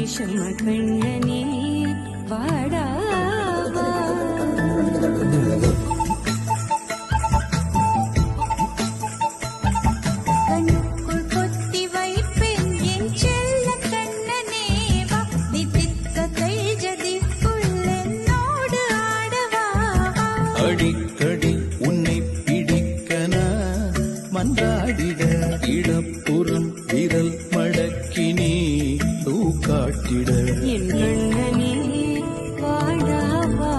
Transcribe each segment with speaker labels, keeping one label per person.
Speaker 1: விஷம கண்ணனே வாடாவா கண்ணுக்குள் கொத்தி வைப்பேன் என் செல்ல கண்ணனே வா தித்தித்த தைஜதிக்குள் என்னோடு ஆடவா
Speaker 2: அடிக்கடி உன்னை பிடிக்கன மன்றாடிட இடப்புறம் விரல் மடக்கினி தூக்காட்டிட
Speaker 1: என் கண்ணனே வாடாவா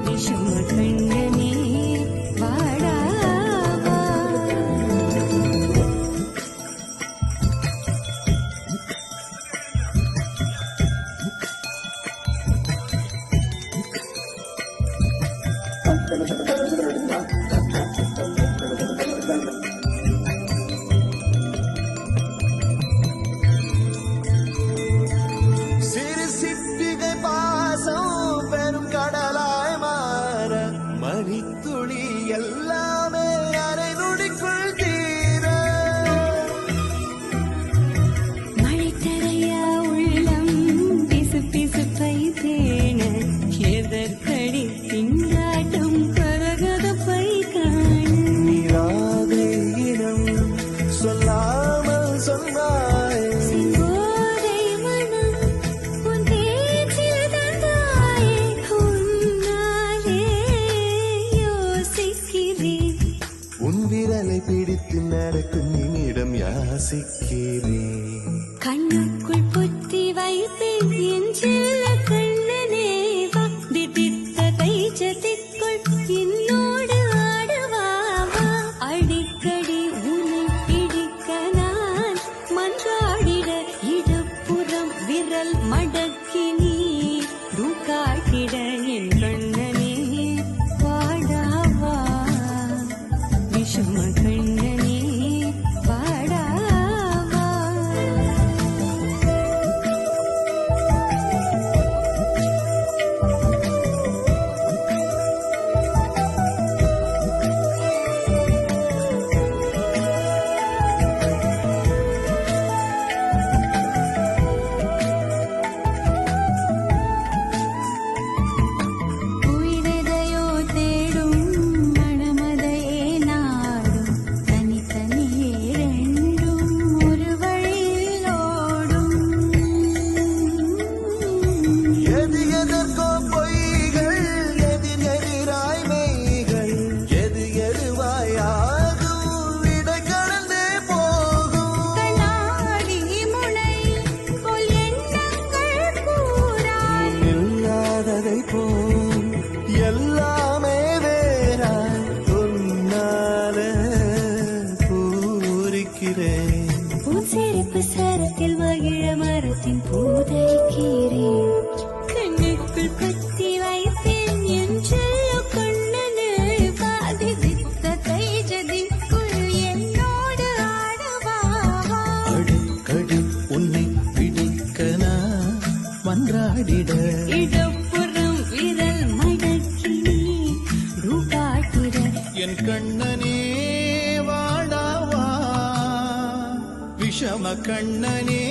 Speaker 1: விஷம கண்ணனே வாடாவா
Speaker 2: சிறு சிட்டிகை பாசம் பெரும் கடலாய் மாற மணித்துளி எல்லாமே அரை நொடிக்குள் தீர
Speaker 1: மழை தரையா உள்ளம் பிசு பிசுப்பை தேன எதற்கடி திண்டாட்டம் கரகதப்பை காண
Speaker 2: நீராதை இனம் சொல்லாமல் சொன்னாய்
Speaker 1: செங்கோதை மனம் உன் பேச்சில் தந்தாயே உன்னாலே யோசிக்கிறேன்
Speaker 2: உன் விரலை பிடித்து நடக்கும் நிமிடம் யாசிக்கிறேன்
Speaker 1: கண்ணுக்குள் பொத்தி வைப்பேன் என் செல்ல கண்ணனே வா தித்தித்த தைஜதிக்குள் என்னோடு ஆடவா வா அடிக்கடி உன்னை பிடிக்க நான் மன்றாடிட இடப்புறம் விரல் மடக்கி நீ தூக்காட்டிட என் கண்ணனே வாடாவா விஷம கண்ணனே வாடாவா உயிரெதையோ தேடும் மனமதையே நாடும் தனித்தனியே ரெண்டும் ஒரு வழியில் ஓடும்
Speaker 2: எது எதற்கோ பொய்கள் எதிர் எதிராய் மெய்கள் எது எதுவாயாகும் இடை கடந்தே போகும்
Speaker 1: கண்ணாடி முனை போல் எண்ணங்கள் கூறாய்
Speaker 2: இல்லாததை போல் எல்லாமே வேறாய் உன்னால பூரிக்கிறேன்
Speaker 1: உன் சிரிப்பு சரத்தில் மகிழ மரத்தின் பூதைக்கிறேன் கண்ணுக்குள் பத்தி வைப்பேன் என் செல்ல கண்ணனே பாதித்த தைஜதிக்குள் என்னோடு ஆடவா
Speaker 2: அடிக்கடி உன்னை பிடிக்கன மன்றாடிட
Speaker 1: இடப்புறம் விரல் மடக்கி ரூபாட்டிட
Speaker 2: என் கண்ணனே வாடாவா விஷம கண்ணனே